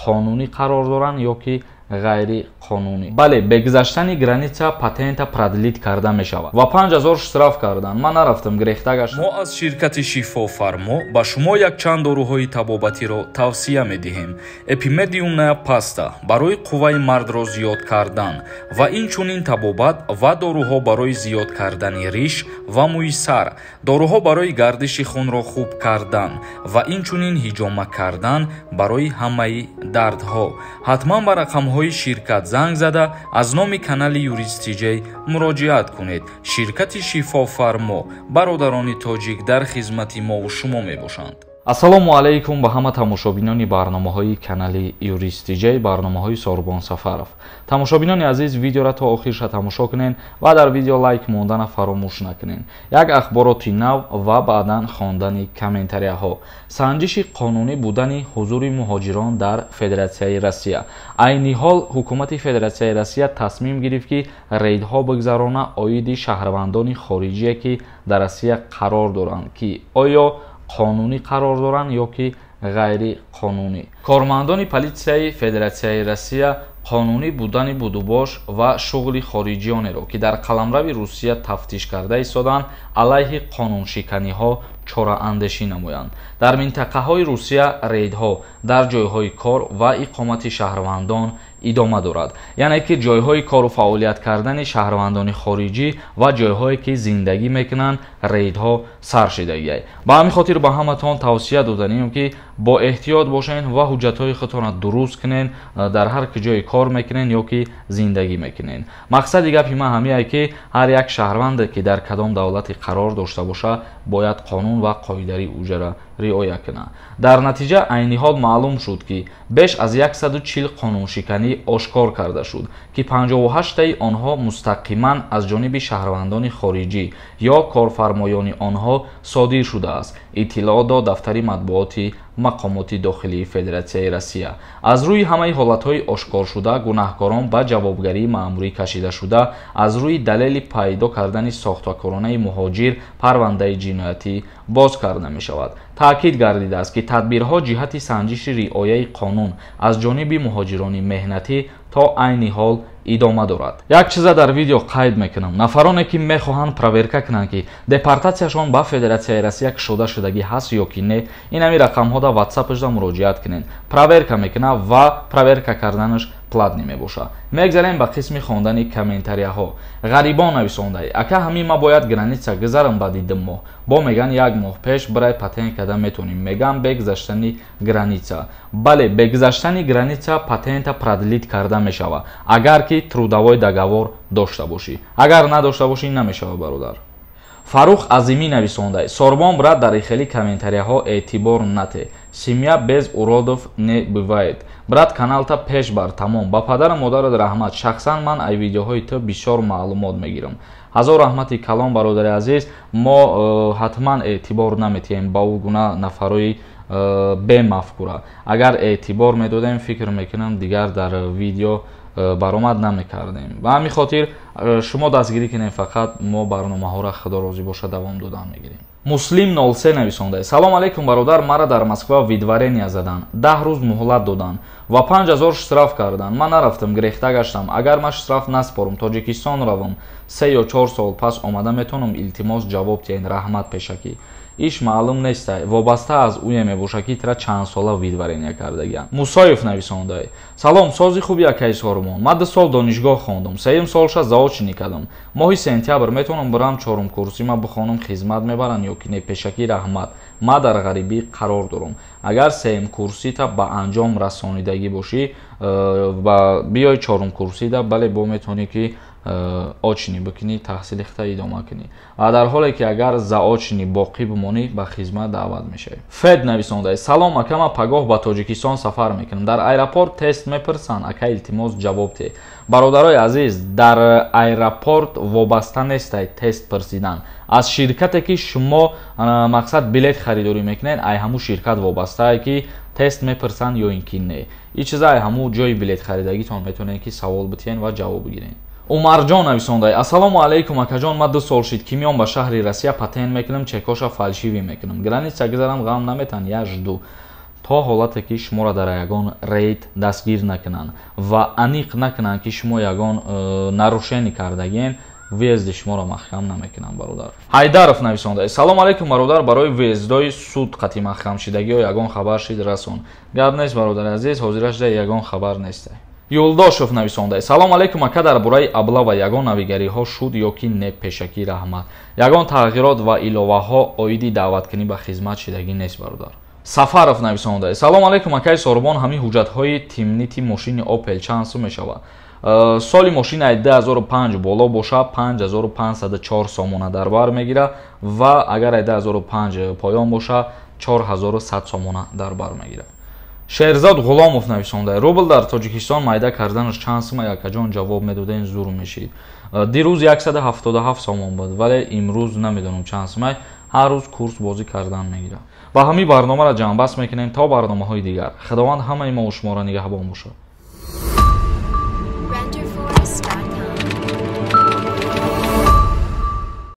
қонунӣ қарор доранд ё ки ғайри қонунӣ. Бале, бегузаштани граница патента продлит карда мешавад ва 5000 штраф карданд. Ман нарафтам, гирехта гаштам. мо аз ширкати Шифофармо ба шумо якчанд доруҳои табобатиро тавсия медиҳем. Эпимедиум паста барои қувваи мардро зиёд кардан ва инчунин табобат ва доруҳо барои зиёд кардани риш ва мӯи сар, доруҳо барои гардиши хунро хуб кардан ва инчунин ҳиҷома кардан барои ҳамаи дардҳо. Ҳатман ба рақамҳои ширкат занг зада аз номи канали Юристиҷей муроҷиат кунед. Ширкати Шифофармо бародарони тоҷик дар хизмати мо шумо мебошанд. Ассалому алайкум ба ҳама тамошобинони барномаҳои канали Юристиҷей, барномаҳои Сорбон Сафаров. Тамошобинони азиз, видеоро то охирша тамошо кунен ва дар видео лайк мондана фаромӯш накунен. Як ахбороти нав ва баъдан хондани комментарияҳо. Санҷиши қонунӣ будани ҳузури муҳоҷирон дар Федератсияи Россия. Айни ҳол ҳукумати Федератсияи Россия тасмим гирифт ки рейдҳо бигзарона оиди шаҳрвандони хориҷие ки дар Россия қарор доранд ки оё қонунӣ қарор доранд ё ки ғайри қонунӣ. Кормандони политсияи Федератсияи Россия қонунӣ будани будубош ва шуғли хориҷионеро ки дар қаламрави Русия тафтиш карда истоданд, алайҳи қонуншиканиҳо чораандешӣ намоянд. Дар минтақаҳои Русия рейдҳо дар ҷойҳои кор ва иқомати шаҳрвандон идома дорад. Яъне ки ҷойҳои кору фаъолият кардани шаҳрвандони хориҷӣ ва ҷойҳое ки зиндагӣ мекунанд рейдҳо сар шидагиай. Ба ҳамин хотир ба ҳаматон тавсия доданем ки бо эҳтиёт бошен ва ҳуҷҷатҳои худтонро дуруст кунен дар ҳар ҷои кор мекунен ё ки зиндагӣ мекунен. Мақсади гапи ман ҳамиае ки ҳар як шаҳрванде ки дар кадом давлати қарор дошта боша бояд қонун ва қоидаи уҷра риоя кунад. Дар натиҷа айни ҳол маълум шуд ки беш аз 140 қонуншиканӣ ошкор карда шуд ки 58таи онҳо мустақиман аз ҷониби шаҳрвандони хориҷӣ ё корфармоёни онҳо содир шудааст, иттилоъ дод дафтари матбуоти мақомоти дохилии Федератсияи Россия. Аз рӯи ҳамаи ҳолатҳои ошкоршуда гунаҳкорон ба ҷавобгарии маъмурӣ кашида шуда, аз рӯи далели пайдо кардани сохтакоронаи муҳоҷир парвандаи ҷиноятӣ боз карда мешавад. таъкид гардидааст ки тадбирҳо ҷиҳати санҷиши риояи қонун аз ҷониби муҳоҷирони меҳнатӣ то айни ҳол идома дорад. Як чиза дар видео қайд мекунам. Нафароне ки мехоҳанд проверка кунанд ки депортатсияшон ба Федератсияи Россия кушода шудагӣ ҳаст ё ки не, ин ҳами рақамҳо дар WhatsApp-да муроҷиат кунен. Проверка мекунад ва проверка карданаш платни мебоша. Мегзарем ба қисми хондани комментарияҳо. Ғарибон нависондаи: ака ҳамин ма бояд граница гузарам баъди 2 моҳ. Бо меган 1 моҳ пеш барои патент карда метонем. Меган бегузаштани граница. Бале, бегузаштани граница патента продлит карда мешавад агар ки трудовой договор дошта бошӣ. Агар надошта бошӣ намешавад бародар. Фарух Азимӣ нависондаи: Сорбон брат, дар ихели комментарияҳо эътибор нате. Семья без уродов не бывает. Брат, каналта пеш бар тамом. Ба падару модарат раҳмат. Шахсан ман ай видеоҳои ту бисёр маълумот мегирам. Ҳазор раҳмати калон бародари азиз. Мо ҳатман эътибор наметиҳем ба ӯ гуна нафарои бемафкура. Агар эътибор медодем, фикр мекунам дигар дар видео баромад намекардем. Ба ҳамин хотир шумо дастгирӣ кунед, фақат мо барномаҳоро худо розӣ боша давом додан мегирем. Муслим 03 нависондаи: салом алейкум бародар, мара дар Москва видварения задан, 10 рӯз муҳлат додан ва 5000 штраф кардан. Ман нарафтам, гирехта гаштам. Агар ман штраф наспорам, Тоҷикистон равам, 3 ё 4 сол пас омада метонам илтимос ҷавоб диҳем. Раҳмат пешакӣ. иш маълум нестай, вобаста аз уе мебоша ки тра чанд сола видварения кардагиам. Мусоев нависондаи: салом, сози хуби акаи Сорбон. Ман 2 сол донишгоҳ хондам, 3 солша заочнӣ кардам. Моҳи сентябр метонам бурам 4 курсима бихонам, хизмат мебаранд ё ки не? Пешакӣ раҳмат. Ман дар ғарибӣ қарор дорам. Агар 3 курсита ба анҷом расонидагӣ бошӣ ва биёи 4 курсида, бале бо метонӣ ки очни бикунӣ, таҳсили хита идома кунӣ. Ва дар ҳоле ки агар заочни боқӣ бимонӣ, ба хизмат даъват мешавӣ. Фед нависондаи: салом ака, ман пагоҳ ба Тоҷикистон сафар мекунам. Дар аэропорт тест мепирсанд, ака илтимос ҷавоб диҳ. Бародарои азиз, дар аэропорт вобаста нестай тест пирсидан. Аз ширкате ки шумо мақсад билет харидорӣ мекунед, ай ҳамун ширкат вобастае ки тест мепирсанд ё ин ки не. Ин чиза ай ҳамун ҷои билет харидагитон метонед ки савол битиҳен ва ҷавоб бигиред. Умарҷон нависондаи: ассалому алейкум акаҷон, ман 2 сол шид ки меом ба шаҳри Россия патент мекунам, чекоша фалшивӣ мекунам. Граница гузарам, ғам наметан, я жду. то ҳолате ки шуморо дар ягон рейд дастгир накунанд ва аниқ накунанд ки шумо ягон нарушенӣ кардагин, виезди шуморо маҳкам намекунанд. бародар Ҳайдаров нависонда: салом алейкум бародар, барои виездои суд қати маҳкамшидагиҳо ягон хабар шид расон. Гап нест бародари азиз, ҳозираш да ягон хабар нест. Юлдошев нависонда: салом алейкум ака, дар бораи абла ва ягон навигариҳо шуд ё ки не пешакӣ раҳмат. Ягон тағйирот ва иловаҳо оиди даъваткунӣ ба хизмат шидагӣ нест бародар. Сафаров нависонда: салом алейкум акаи Сорбон, ҳамин ҳуҷҷатҳои тимнити мошини Opel чанд сум мешавад? соли мошина 2005 боло боша 5504 сомона дар бар мегира ва агар 2005 поён боша 4100 сомона дар бар мегира. Шерзод Ғуломов нависонда: рубл дар Тоҷикистон майда карданаш чанд сума якаҷон ҷавоб медоден зур мешид. Дирӯз 177 сомон буд, вале имрӯз намедонам чанд сумай. ҳар рӯз курс бозӣ кардан мегирад. Ва ҳамин барномаро ҷамъбаст мекунем то барномаҳои дигар. Худованд ҳамаи мо шуморо нигаҳбон бошад.